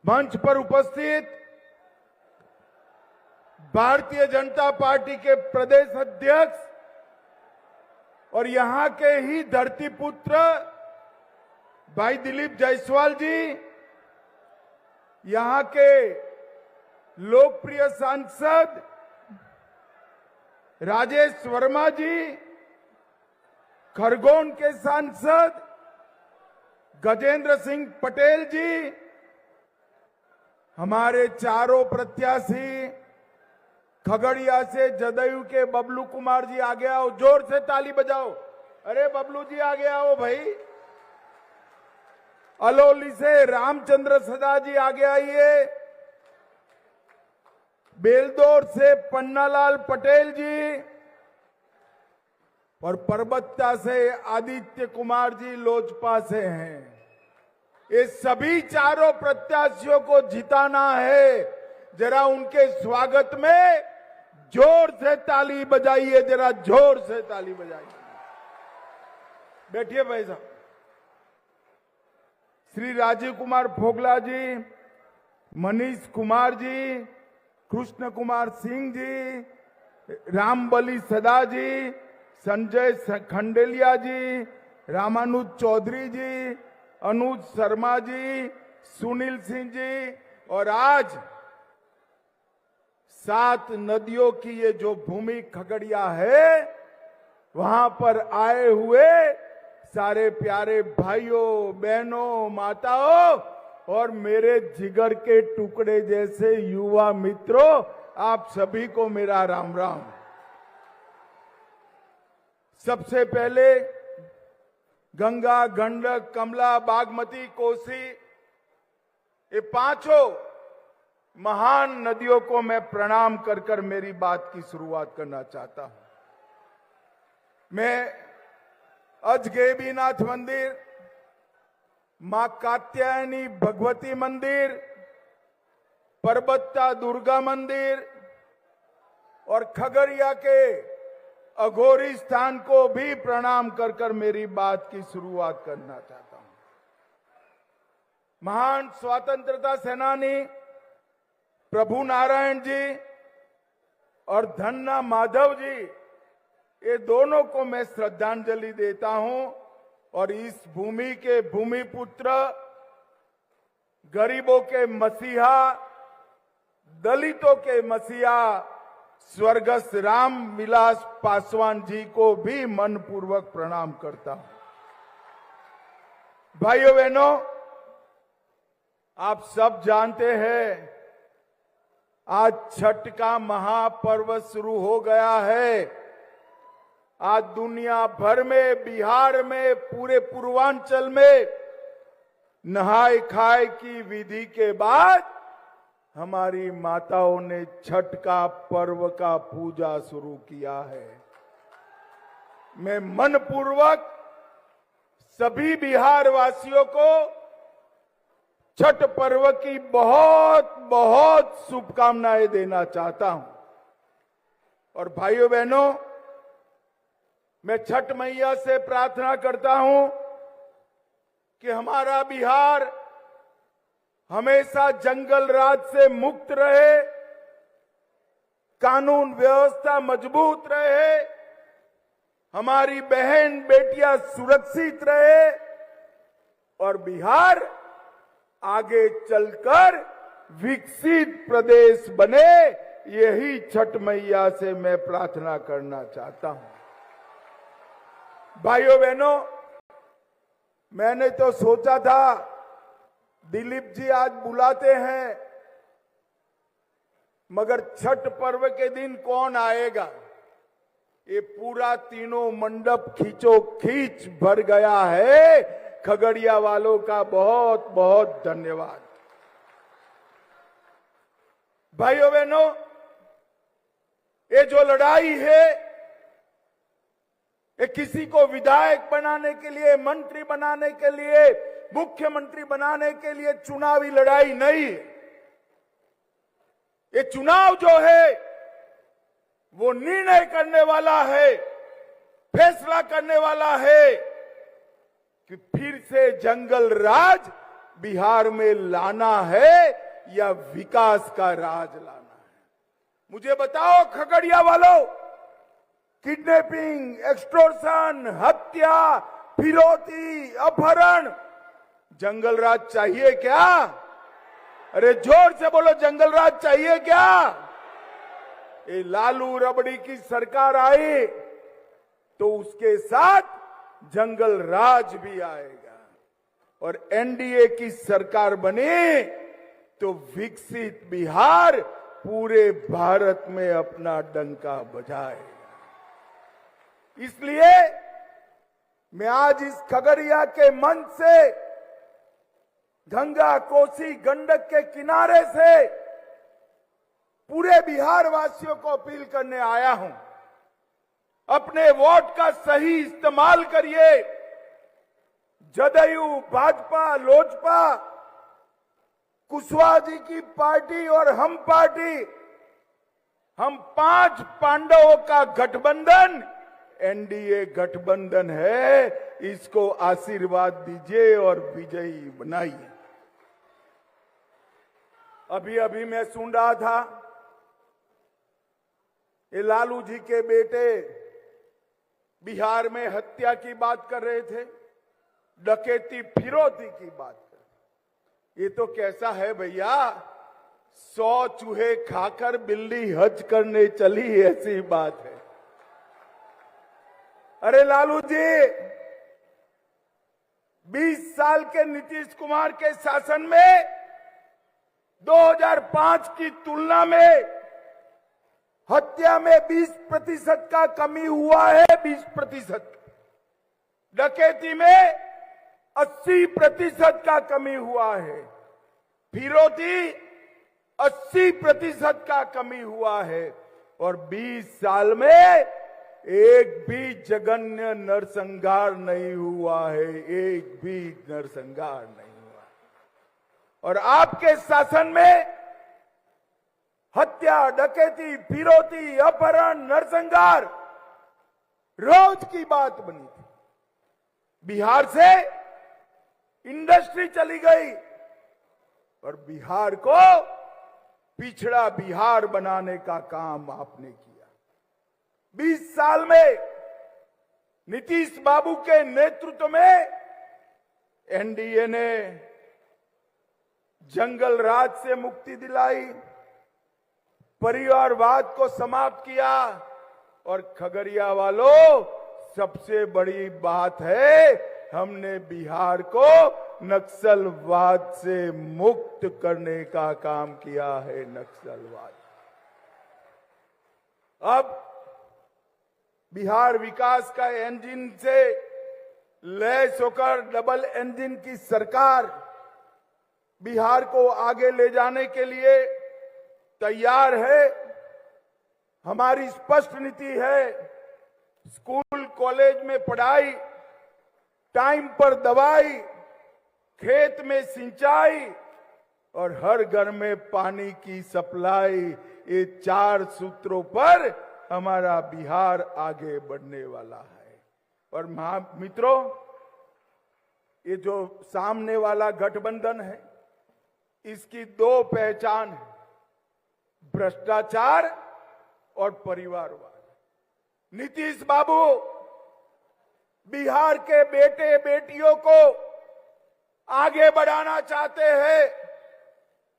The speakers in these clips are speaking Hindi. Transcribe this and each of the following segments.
मंच पर उपस्थित भारतीय जनता पार्टी के प्रदेश अध्यक्ष और यहां के ही धरतीपुत्र भाई दिलीप जायसवाल जी, यहां के लोकप्रिय सांसद राजेश वर्मा जी, खरगोन के सांसद गजेंद्र सिंह पटेल जी, हमारे चारों प्रत्याशी खगड़िया से जदयू के बबलू कुमार जी आगे आओ, जोर से ताली बजाओ। अरे बबलू जी आगे आओ भाई। अलौली से रामचंद्र सदा जी आगे आइए। बेलदौर से पन्नालाल पटेल जी और परबत्ता से आदित्य कुमार जी लोजपा से हैं। ये सभी चारों प्रत्याशियों को जिताना है। जरा उनके स्वागत में जोर से ताली बजाइए, जरा जोर से ताली बजाइए। बैठिए भाई साहब। श्री राजीव कुमार फोगला जी, मनीष कुमार जी, कृष्ण कुमार सिंह जी, रामबली सदा जी, संजय खंडेलिया जी, रामानुज चौधरी जी, अनुज शर्मा जी, सुनील सिंह जी, और आज 7 नदियों की ये जो भूमि खगड़िया है, वहां पर आए हुए सारे प्यारे भाइयों बहनों माताओं और मेरे जिगर के टुकड़े जैसे युवा मित्रों, आप सभी को मेरा राम राम। सबसे पहले गंगा, गंडक, कमला, बागमती, कोसी, ये पांचों महान नदियों को मैं प्रणाम कर कर मेरी बात की शुरुआत करना चाहता हूं। मैं अजगैबीनाथ मंदिर, मां कात्यायनी भगवती मंदिर, परबत्ता दुर्गा मंदिर और खगड़िया के अघोरी स्थान को भी प्रणाम कर कर मेरी बात की शुरुआत करना चाहता हूं। महान स्वतंत्रता सेनानी प्रभु नारायण जी और धन्ना माधव जी, ये दोनों को मैं श्रद्धांजलि देता हूं और इस भूमि के भूमिपुत्र, गरीबों के मसीहा, दलितों के मसीहा स्वर्गस्थ राम विलास पासवान जी को भी मनपूर्वक प्रणाम करता हूं। भाइयों बहनों, आप सब जानते हैं आज छठ का महापर्व शुरू हो गया है। आज दुनिया भर में, बिहार में, पूरे पूर्वांचल में नहाय खाए की विधि के बाद हमारी माताओं ने छठ का पर्व का पूजा शुरू किया है। मैं मनपूर्वक सभी बिहार वासियों को छठ पर्व की बहुत बहुत शुभकामनाएं देना चाहता हूं। और भाइयों बहनों, मैं छठ मैया से प्रार्थना करता हूं कि हमारा बिहार हमेशा जंगल राज से मुक्त रहे, कानून व्यवस्था मजबूत रहे, हमारी बहन बेटियां सुरक्षित रहे और बिहार आगे चलकर विकसित प्रदेश बने। यही छठ मैया से मैं प्रार्थना करना चाहता हूं। भाइयों बहनों, मैंने तो सोचा था दिलीप जी आज बुलाते हैं, मगर छठ पर्व के दिन कौन आएगा। ये पूरा तीनों मंडप खींचो खींच भर गया है। खगड़िया वालों का बहुत बहुत धन्यवाद। भाइयों बहनों, ये जो लड़ाई है, ये किसी को विधायक बनाने के लिए, मंत्री बनाने के लिए, मुख्यमंत्री बनाने के लिए चुनावी लड़ाई नहीं है। ये चुनाव जो है वो निर्णय करने वाला है, फैसला करने वाला है कि फिर से जंगल राज बिहार में लाना है या विकास का राज लाना है? मुझे बताओ खगड़िया वालों, किडनैपिंग, एक्सटॉर्शन, हत्या, फिरौती, अपहरण, जंगल राज चाहिए क्या? अरे जोर से बोलो, जंगल राज चाहिए क्या? ये लालू रबड़ी की सरकार आई तो उसके साथ जंगल राज भी आएगा, और एनडीए की सरकार बनी तो विकसित बिहार पूरे भारत में अपना डंका बजाएगा। इसलिए मैं आज इस खगड़िया के मंच से, गंगा कोसी गंडक के किनारे से पूरे बिहार वासियों को अपील करने आया हूं, अपने वोट का सही इस्तेमाल करिए। जदयू, भाजपा, लोजपा, कुशवाहा जी की पार्टी और हम पार्टी, हम 5 पांडवों का गठबंधन एनडीए गठबंधन है। इसको आशीर्वाद दीजिए और विजयी बनाइए। अभी अभी मैं सुन रहा था, ये लालू जी के बेटे बिहार में हत्या की बात कर रहे थे, डकैती, फिरौती की बात कर रहे। ये तो कैसा है भैया, 100 चूहे खाकर बिल्ली हज करने चली, ऐसी बात है। अरे लालू जी, 20 साल के नीतीश कुमार के शासन में 2005 की तुलना में हत्या में 20% का कमी हुआ है, 20%। डकैती में 80% का कमी हुआ है, फिरौती 80% का कमी हुआ है, और 20 साल में एक भी जघन्य नरसंहार नहीं हुआ है, एक भी नरसंहार नहीं हुआ। और आपके शासन में हत्या, डकैती, फिरौती, अपहरण, नरसंहार रोज की बात बनी थी। बिहार से इंडस्ट्री चली गई और बिहार को पिछड़ा बिहार बनाने का काम आपने किया। 20 साल में नीतीश बाबू के नेतृत्व में एनडीए ने जंगल राज से मुक्ति दिलाई, परिवारवाद को समाप्त किया, और खगड़िया वालों, सबसे बड़ी बात है, हमने बिहार को नक्सलवाद से मुक्त करने का काम किया है। नक्सलवाद अब बिहार विकास का इंजन से लैस होकर डबल इंजन की सरकार बिहार को आगे ले जाने के लिए तैयार है। हमारी स्पष्ट नीति है, स्कूल कॉलेज में पढ़ाई, टाइम पर दवाई, खेत में सिंचाई और हर घर में पानी की सप्लाई, ये 4 सूत्रों पर हमारा बिहार आगे बढ़ने वाला है। और मित्रों, ये जो सामने वाला गठबंधन है, इसकी 2 पहचान है, भ्रष्टाचार और परिवारवाद। नीतीश बाबू बिहार के बेटे बेटियों को आगे बढ़ाना चाहते हैं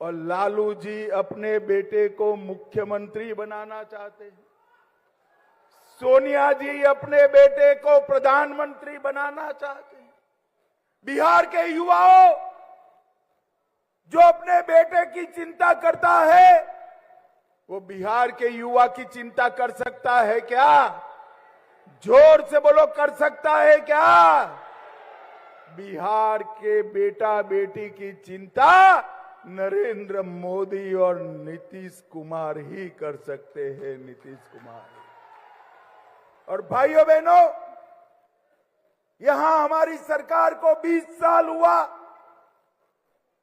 और लालू जी अपने बेटे को मुख्यमंत्री बनाना चाहते हैं। सोनिया जी अपने बेटे को प्रधानमंत्री बनाना चाहते हैं। बिहार के युवाओं, जो अपने बेटे की चिंता करता है, वो बिहार के युवा की चिंता कर सकता है क्या? जोर से बोलो, कर सकता है क्या? बिहार के बेटा बेटी की चिंता नरेंद्र मोदी और नीतीश कुमार ही कर सकते हैं, नीतीश कुमार। और भाइयों बहनों, यहां हमारी सरकार को 20 साल हुआ,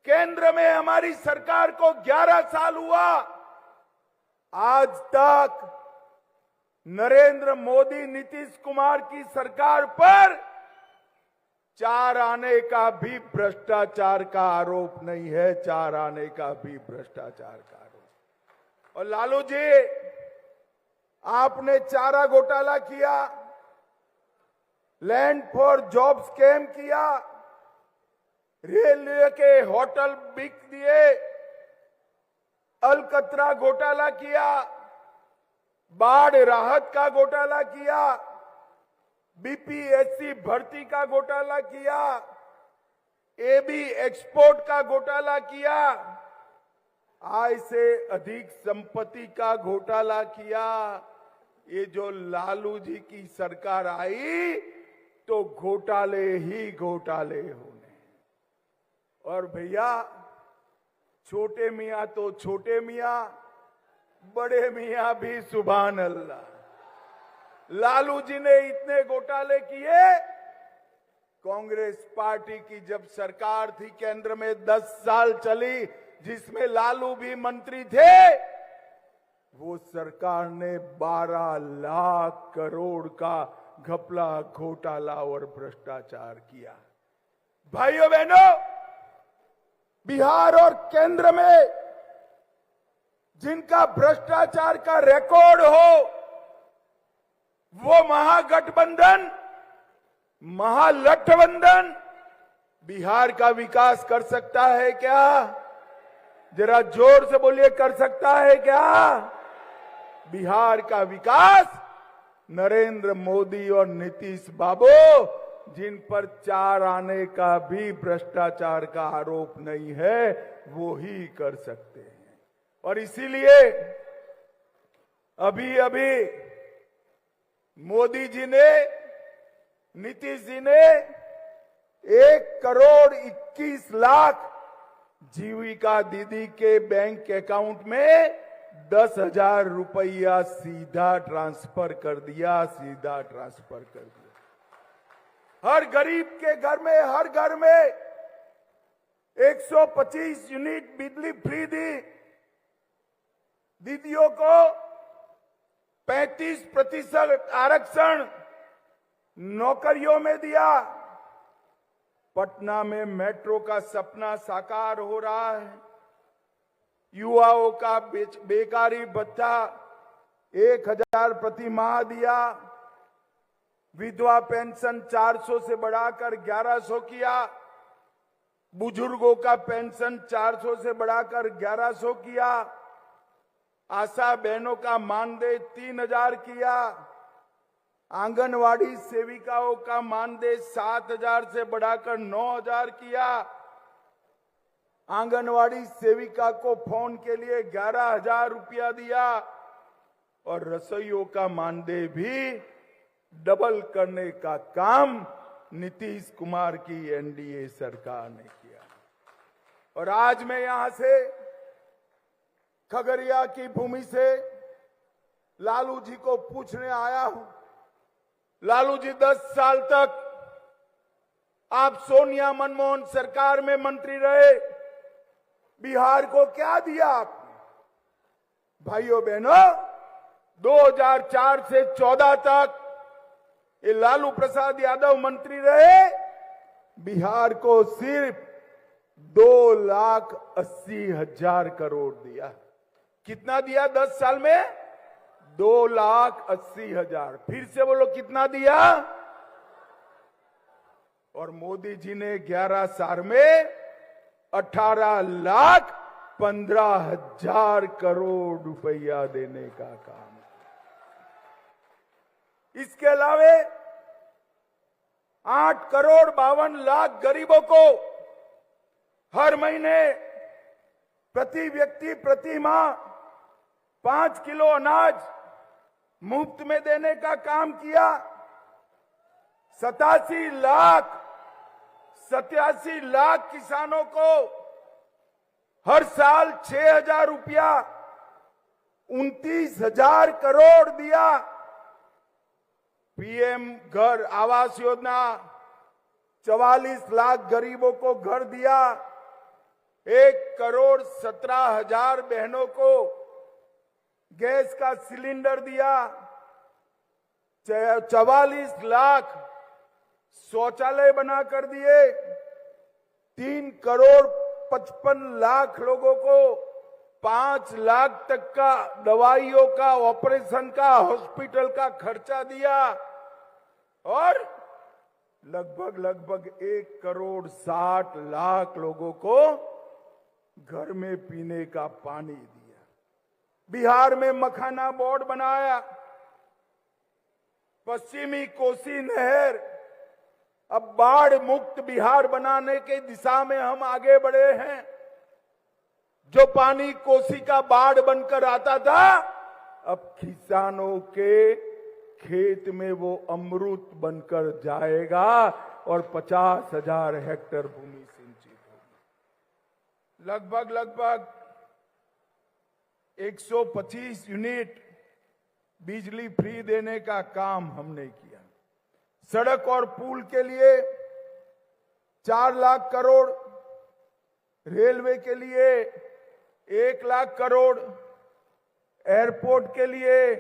केंद्र में हमारी सरकार को 11 साल हुआ। आज तक नरेंद्र मोदी नीतीश कुमार की सरकार पर चार आने का भी भ्रष्टाचार का आरोप नहीं है, चार आने का भी भ्रष्टाचार का आरोप। और लालू जी, आपने चारा घोटाला किया, लैंड फॉर जॉब स्कैम किया, रेलवे के होटल बिक दिए, अलकतरा घोटाला किया, बाढ़ राहत का घोटाला किया, बीपीएससी भर्ती का घोटाला किया, एबी एक्सपोर्ट का घोटाला किया, आय से अधिक संपत्ति का घोटाला किया। ये जो लालू जी की सरकार आई तो घोटाले ही घोटाले होने। और भैया, छोटे मियां तो छोटे मियां, बड़े मियां भी सुभान अल्लाह। लालू जी ने इतने घोटाले किए, कांग्रेस पार्टी की जब सरकार थी केंद्र में 10 साल चली, जिसमें लालू भी मंत्री थे, वो सरकार ने 12 लाख करोड़ का घपला, घोटाला और भ्रष्टाचार किया। भाइयों बहनों, बिहार और केंद्र में जिनका भ्रष्टाचार का रिकॉर्ड हो, वो महागठबंधन, महागठबंधन बिहार का विकास कर सकता है क्या? जरा जोर से बोलिए, कर सकता है क्या? बिहार का विकास नरेंद्र मोदी और नीतीश बाबू, जिन पर चार आने का भी भ्रष्टाचार का आरोप नहीं है, वो ही कर सकते हैं। और इसीलिए अभी अभी मोदी जी ने, नीतीश जी ने 1,21,00,000 जीविका दीदी के बैंक अकाउंट में 10,000 रुपया सीधा ट्रांसफर कर दिया, सीधा ट्रांसफर कर दिया। हर गरीब के घर में, हर घर में 125 यूनिट बिजली फ्री दी। दीदियों को 35% आरक्षण नौकरियों में दिया। पटना में मेट्रो का सपना साकार हो रहा है। युवाओं का बेकारी भत्ता 1,000 प्रति माह दिया। विधवा पेंशन 400 से बढ़ाकर 1,100 किया। बुजुर्गों का पेंशन 400 से बढ़ाकर 1,100 किया। आशा बहनों का मानदेय 3,000 किया। आंगनवाड़ी सेविकाओं का मानदेय 7,000 से बढ़ाकर 9,000 किया। आंगनवाड़ी सेविका को फोन के लिए 11,000 रुपया दिया। और रसोइयों का मानदेय भी डबल करने का काम नीतीश कुमार की एनडीए सरकार ने किया। और आज मैं यहां से, खगड़िया की भूमि से लालू जी को पूछने आया हूं। लालू जी, 10 साल तक आप सोनिया मनमोहन सरकार में मंत्री रहे, बिहार को क्या दिया आपने? भाइयों बहनों, 2004 से 14 तक ये लालू प्रसाद यादव मंत्री रहे, बिहार को सिर्फ 2,80,000 करोड़ दिया। कितना दिया 10 साल में? 2,80,000। फिर से बोलो, कितना दिया? और मोदी जी ने 11 साल में 18,15,000 करोड़ रुपया देने का काम। इसके अलावे 8,52,00,000 गरीबों को हर महीने प्रति व्यक्ति प्रति माह 5 किलो अनाज मुफ्त में देने का काम किया। 87 लाख किसानों को हर साल 6,000 रुपया, 29,000 करोड़ दिया। पीएम घर आवास योजना, 44 लाख गरीबों को घर दिया। 1,17,000 बहनों को गैस का सिलेंडर दिया। 44 लाख शौचालय बना कर दिए, 3,55,00,000 लोगों को 5 लाख तक का दवाइयों का, ऑपरेशन का, हॉस्पिटल का खर्चा दिया और लगभग 1,60,00,000 लोगों को घर में पीने का पानी दिया। बिहार में मखाना बोर्ड बनाया, पश्चिमी कोसी नहर, अब बाढ़ मुक्त बिहार बनाने के दिशा में हम आगे बढ़े हैं। जो पानी कोसी का बाढ़ बनकर आता था, अब किसानों के खेत में वो अमृत बनकर जाएगा और 50,000 हेक्टेयर भूमि सिंचित होगी। लगभग 125 यूनिट बिजली फ्री देने का काम हमने किया। सड़क और पुल के लिए 4 लाख करोड़, रेलवे के लिए 1 लाख करोड़, एयरपोर्ट के लिए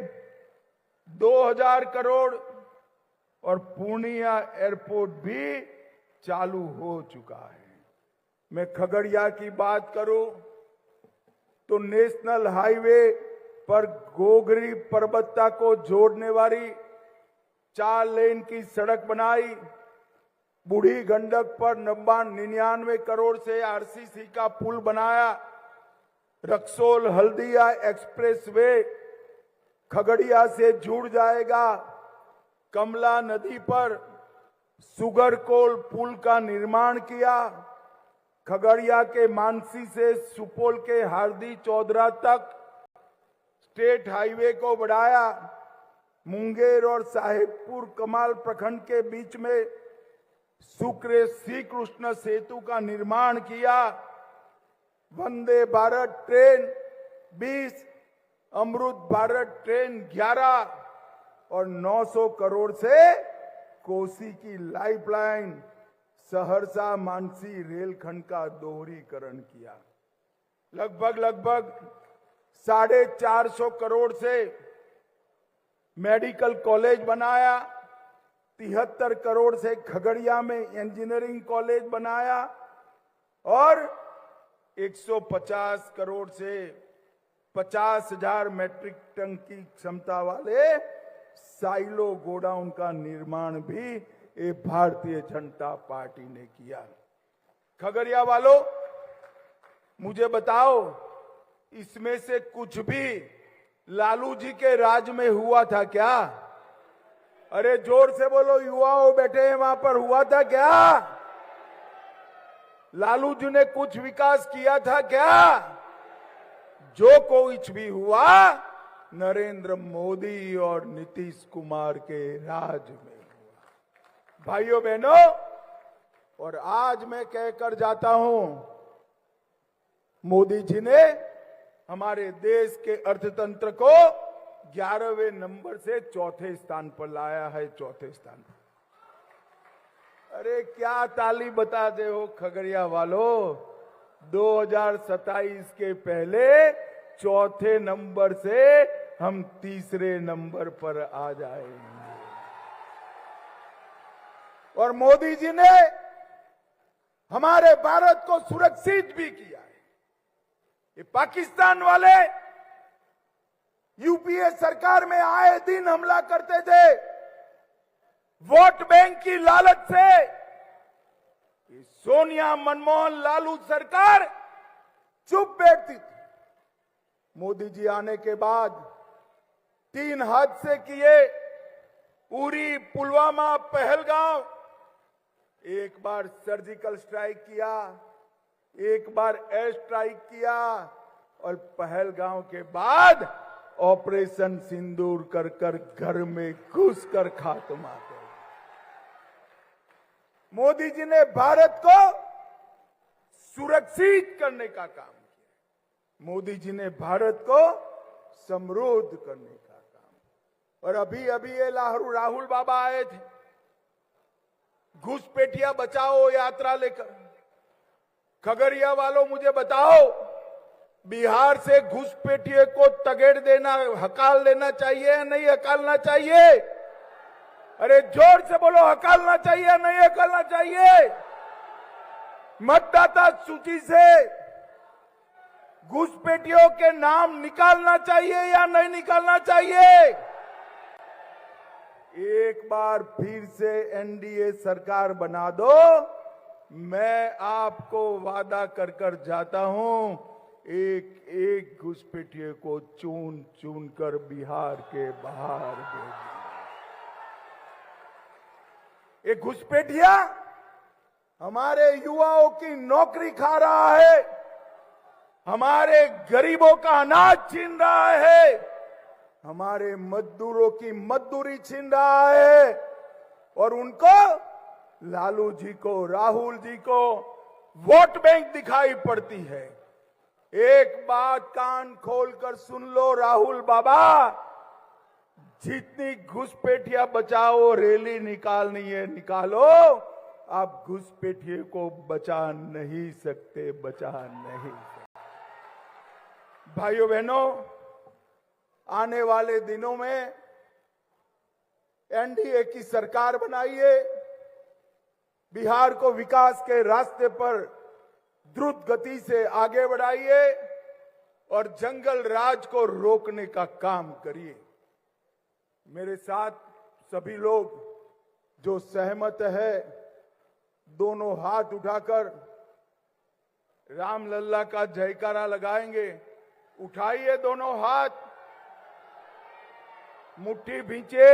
2,000 करोड़ और पूर्णिया एयरपोर्ट भी चालू हो चुका है। मैं खगड़िया की बात करूं तो नेशनल हाईवे पर गोगरी पर्वता को जोड़ने वाली 4 लेन की सड़क बनाई। बूढ़ी गंडक पर 99 करोड़ से आरसीसी का पुल बनाया। रक्सौल हल्दिया एक्सप्रेसवे खगड़िया से जुड़ जाएगा। कमला नदी पर सुगर कोल पुल का निर्माण किया। खगड़िया के मानसी से सुपौल के हार्दी चौधरा तक स्टेट हाईवे को बढ़ाया। मुंगेर और साहेबपुर कमाल प्रखंड के बीच में शुक्र श्री कृष्ण सेतु का निर्माण किया। वंदे भारत ट्रेन 20, अमृत भारत ट्रेन 11 और 900 करोड़ से कोसी की लाइफलाइन सहरसा मानसी रेलखंड का दोहरीकरण किया। लगभग 450 करोड़ से मेडिकल कॉलेज बनाया। 73 करोड़ से खगड़िया में इंजीनियरिंग कॉलेज बनाया और 150 करोड़ से 50,000 मैट्रिक टन की क्षमता वाले साइलो गोडाउन का निर्माण भी ये भारतीय जनता पार्टी ने किया। खगड़िया वालों, मुझे बताओ, इसमें से कुछ भी लालू जी के राज में हुआ था क्या? अरे जोर से बोलो, युवाओं बैठे हैं वहां पर, हुआ था क्या? लालू जी ने कुछ विकास किया था क्या? जो कुछ भी हुआ नरेंद्र मोदी और नीतीश कुमार के राज में हुआ। भाइयों बहनों, और आज मैं कहकर जाता हूं, मोदी जी ने हमारे देश के अर्थतंत्र को 11वें नंबर से 4थे स्थान पर लाया है। 4थे स्थान पर। अरे क्या ताली बताते हो खगड़िया वालों, 2027 के पहले 4थे नंबर से हम 3रे नंबर पर आ जाएंगे। और मोदी जी ने हमारे भारत को सुरक्षित भी किया है। ये पाकिस्तान वाले यूपीए सरकार में आए दिन हमला करते थे, वोट बैंक की लालच से। सोनिया, मनमोहन, लालू सरकार चुप बैठती थी। मोदी जी आने के बाद 3 हादसे किए, उरी, पुलवामा, पहलगांव। एक बार सर्जिकल स्ट्राइक किया, एक बार एयर स्ट्राइक किया और पहलगांव के बाद ऑपरेशन सिंदूर कर घर में घुसकर खात्मा कर। मोदी जी ने भारत को सुरक्षित करने का काम किया। मोदी जी ने भारत को समृद्ध करने का काम। और अभी ये राहुल बाबा आए थे घुसपैठिया बचाओ यात्रा लेकर। खगड़िया वालों, मुझे बताओ, बिहार से घुसपैठिए को तगेड़ देना, हकाल देना चाहिए या नहीं हकालना चाहिए? अरे जोर से बोलो, हकलना चाहिए नहीं हकलना चाहिए? मतदाता सूची से घुसपैठियों के नाम निकालना चाहिए या नहीं निकालना चाहिए? एक बार फिर से एनडीए सरकार बना दो, मैं आपको वादा कर कर जाता हूं, एक एक घुसपैठिए को चुन चुन कर बिहार के बाहर भेज। एक घुसपैठिया हमारे युवाओं की नौकरी खा रहा है, हमारे गरीबों का अनाज छीन रहा है, हमारे मजदूरों की मजदूरी छीन रहा है, और उनको, लालू जी को, राहुल जी को वोट बैंक दिखाई पड़ती है। एक बात कान खोलकर सुन लो राहुल बाबा, जितनी घुसपैठिया बचाओ रैली निकालनी है निकालो, आप घुसपैठिए को बचा नहीं सकते, बचा नहीं सकते। भाइयों बहनों, आने वाले दिनों में एनडीए की सरकार बनाइए, बिहार को विकास के रास्ते पर द्रुत गति से आगे बढ़ाइए और जंगल राज को रोकने का काम करिए। मेरे साथ सभी लोग जो सहमत है, दोनों हाथ उठाकर राम लल्ला का जयकारा लगाएंगे। उठाइए दोनों हाथ, मुट्ठी भींचे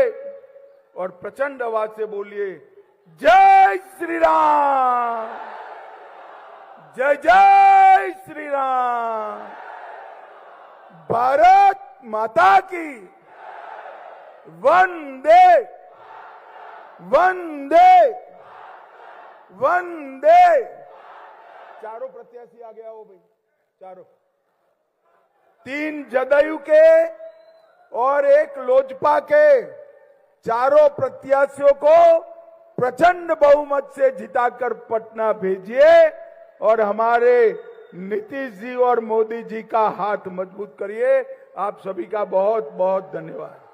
और प्रचंड आवाज से बोलिए, जय श्री राम, जय जय श्री राम, भारत माता की वंदे वंदे वंदे। चारों प्रत्याशी आ गया हो भाई, चारों, 3 जदयू के और 1 लोजपा के, चारों प्रत्याशियों को प्रचंड बहुमत से जिताकर पटना भेजिए और हमारे नीतीश जी और मोदी जी का हाथ मजबूत करिए। आप सभी का बहुत बहुत धन्यवाद।